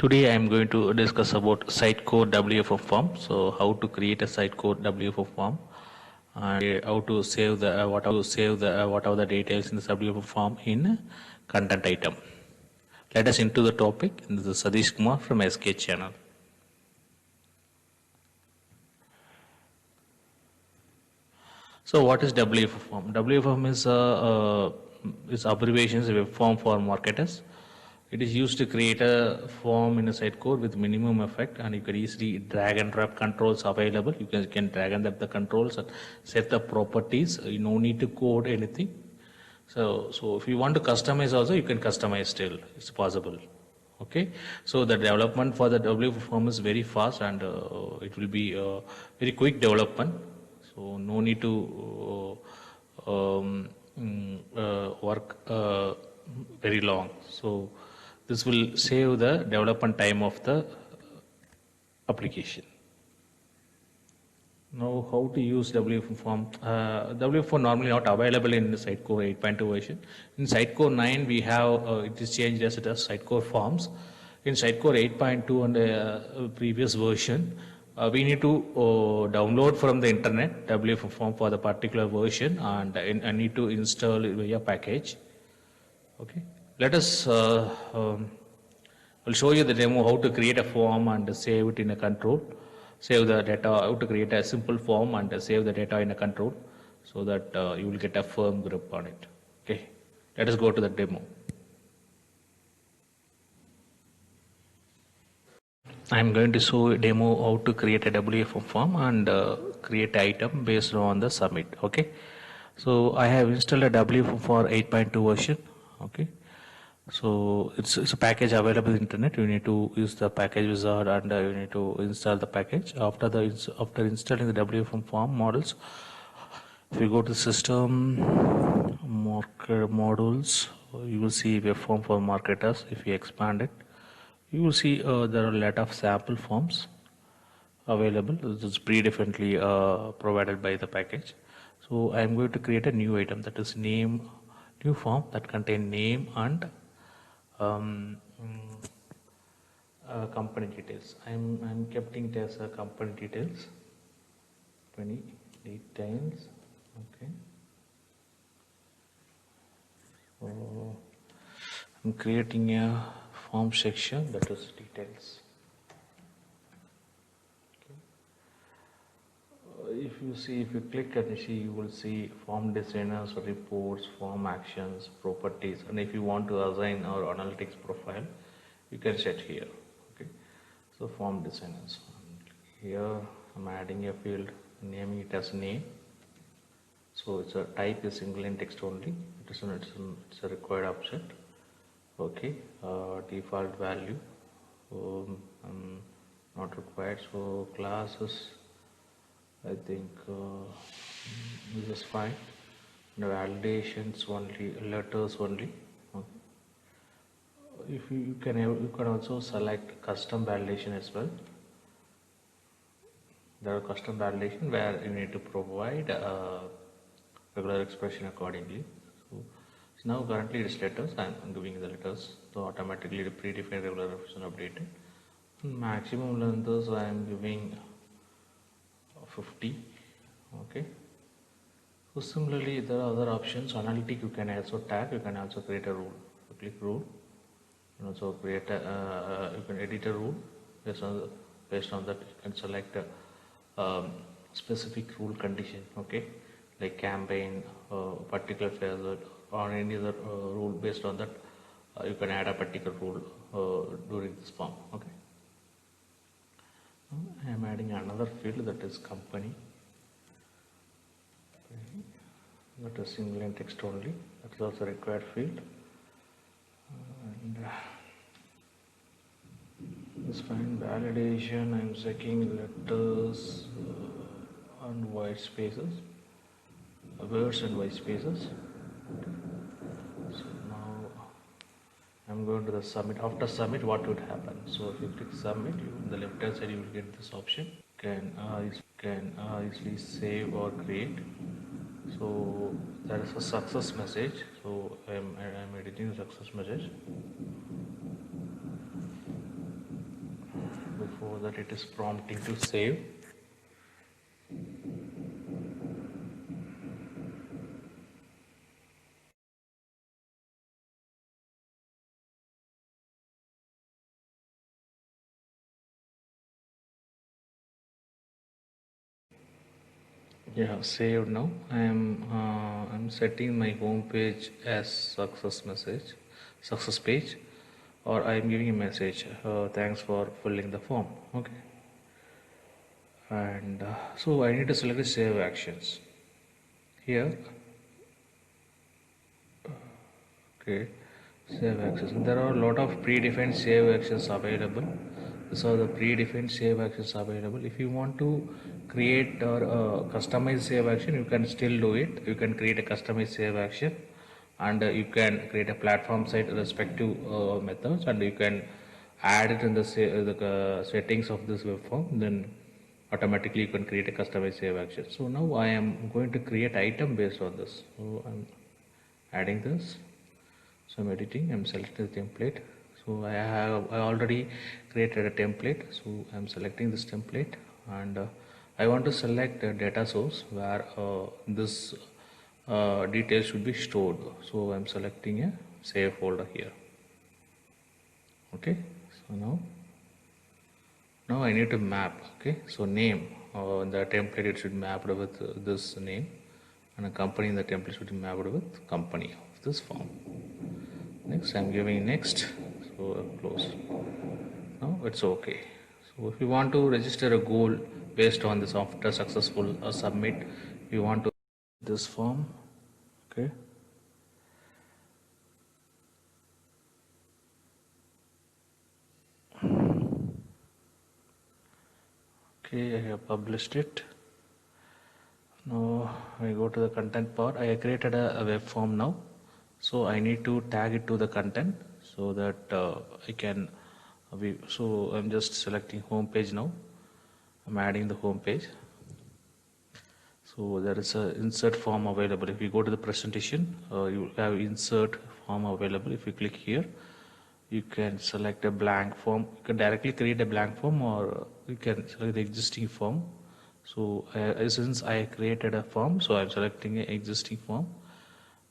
Today I am going to discuss about Sitecode WFO form. So how to create a Sitecode WFO form and how to save the what are the details in the WFO form in content item. Let us into the topic. This is Sadish Kumar from SK channel. So what is WFO form? WFO form is abbreviations web form for marketers. It is used to create a form in a Sitecode with minimum effect, and you can easily drag and drop controls available. You can drag and drop the controls and set the properties. You no need to code anything. So if you want to customize also, you can customize still. It's possible. Okay. So the development for the WFO form is very fast, and it will be very quick development. So no need to work very long. So this will save the development time of the application. Now, how to use WFO form? WFO normally not available in the Sitecore 8.2 version. In Sitecore 9, we have it is changed as it as Sitecore forms. In Sitecore 8.2 and previous version, we need to download from the internet WFO form for the particular version, and I need to install it via package. Okay. Let us. I'll show you the demo how to create a form and save it in a control. Save the data, how to create a simple form and save the data in a control so that you will get a firm grip on it. Okay, let us go to the demo. I'm going to show a demo how to create a WFO form and create item based on the submit. Okay, so I have installed a WFO for 8.2 version. Okay. So it's a package available in internet. You need to use the package wizard and you need to install the package. After installing the WFM form models, if you go to system market modules, you will see web form for marketers. If you expand it, you will see there are a lot of sample forms available. This is predefinitely provided by the package. So I am going to create a new item, that is new form that contain name and company details. I'm keeping it as company details. Company details. Okay. So I'm creating a form section, that is details. Okay. If you click and see, you will see form designers, reports, form actions, properties, and if you want to assign our analytics profile, you can set here. Okay. So form designers. Here I'm adding a field, naming it as name. So it's a type is single in text only. It's a required option. Okay. Default value not required. So classes, I think this is fine. The validations only, letters only. Okay. If you can also select custom validation as well. There are custom validation where you need to provide regular expression accordingly. So now currently it's letters. I'm giving the letters, so automatically the predefined regular expression updated. Maximum lengths I am giving 50. Okay. So similarly, there are other options. Analytic, you can also tag. You can also create a rule. So click rule. You can also create a. You can edit a rule based on that. You can select a specific rule condition. Okay, like campaign, particular phase, or any other rule. Based on that, you can add a particular rule during this form. Okay. I am adding another field, that is company. Okay. That is single in text only. That is also required field. And it's fine. Validation, I'm checking letters and white spaces, words and white spaces. So now I'm going to the submit. After submit, what would happen? So if you click submit, on the left hand side you will get this option. Can easily save or create. So there is a success message. So I'm editing the success message. for that it is prompting to save. Yeah, saved now. I'm setting my home page as success page, or I'm giving a message. Thanks for filling the form. Okay, and so I need to select the save actions here. Okay, save actions. There are a lot of predefined save actions available. So the predefined save actions available. If you want to create or customize save action, you can still do it. You can create a customized save action, and you can create a platform site respective methods, and you can add it in the settings of this web form. Then automatically you can create a customized save action. So now I am going to create item based on this. So I'm adding this. So I'm editing, I'm selecting the template. So I already created a template. So I'm selecting this template, and I want to select a data source where this details should be stored. So I'm selecting a save folder here. Okay, so now I need to map. Okay, so name, the template it should be mapped with this name, and a company in the template should be mapped with company of this form. Next, I'm giving next, so close. Now it's okay. So if you want to register a goal based on this after successful submit, you want to this form. Okay, okay, I have published it. Now I go to the content part. I created a web form now, so I need to tag it to the content so that I can so I'm just selecting home page now. I'm adding the home page. So there is a insert form available. If you go to the presentation, you have insert form available. If you click here, you can select a blank form. You can directly create a blank form, or you can select the existing form. So since I created a form, so I'm selecting an existing form.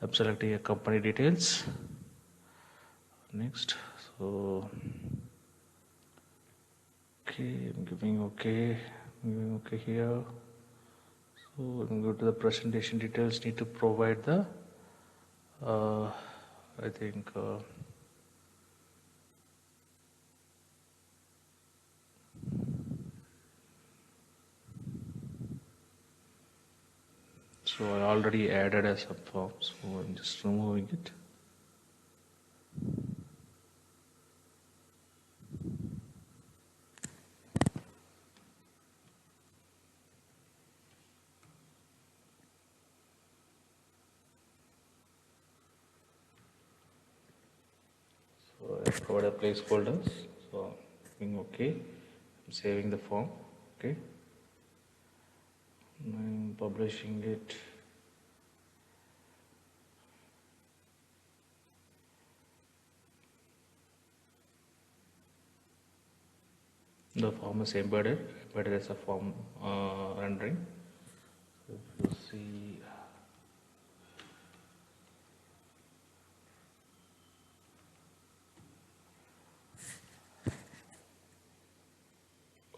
I'm selecting a company details. Next, so okay, I'm giving okay, here. So I'm go to the presentation details. Need to provide the I think so I already added a subform, so I'm just removing it. So I provide a placeholders. So I'm okay. I'm saving the form. Okay. I'm publishing it. The form is embedded as a form rendering. So if you see,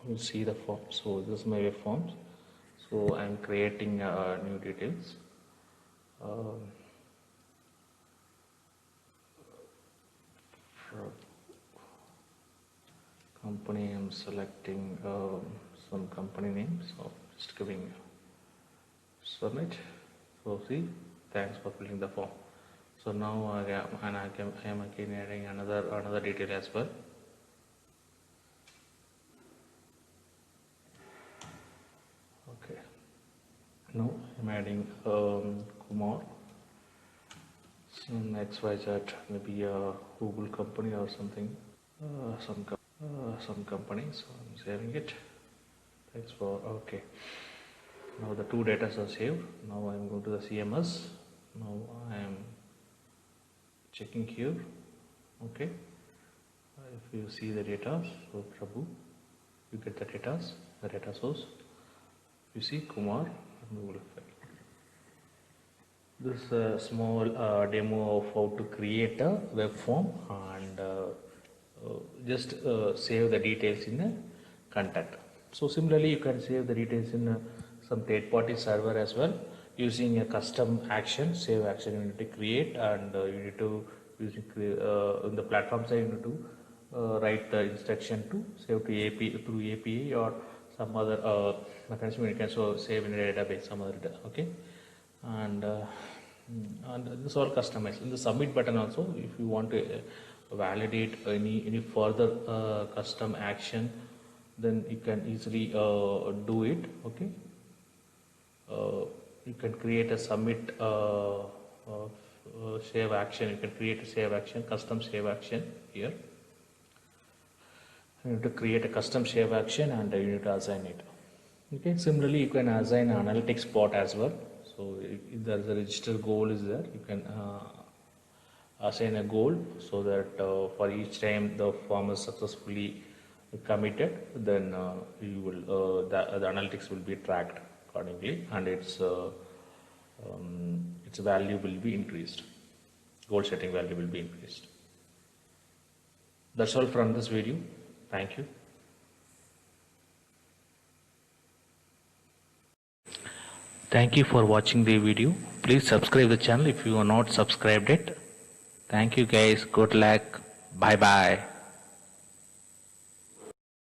you see the form. So this is my web forms. So I'm creating new details. Um, for company, I'm selecting some company names. So just giving submit. So see, thanks for filling the form. So now I am again adding another detail as well. Okay. Now I'm adding Kumar. Some XYZ, maybe a Google company or something. Some company. So I'm saving it. Thanks for okay. Now the two data are saved. Now I'm going to the CMS. Now I am checking here. Okay. If you see the data, so Prabhu. you get the data source. You see Kumar and Google file. This is a small demo of how to create a web form and just save the details in a contact. So similarly, you can save the details in some third-party server as well using a custom action, save action you need to create, and you need to in the platform side you need to write the instruction to save to API through API or some other mechanism. You can so save in a database, some other data. Okay, and this is all customized. In the submit button also, if you want to validate any further custom action, then you can easily do it. Okay, you can create a submit save action. You can create a save action, custom save action here. You need to create a custom save action and you need to assign it. Okay, similarly you can assign an analytics bot as well. So if there is a register goal is there, you can assign a goal so that for each time the form is successfully committed, then you will the analytics will be tracked accordingly, and its value will be increased. Goal setting value will be increased. That's all from this video. Thank you. Thank you for watching the video. Please subscribe the channel if you are not subscribed yet. Thank you guys. Good luck. Bye bye.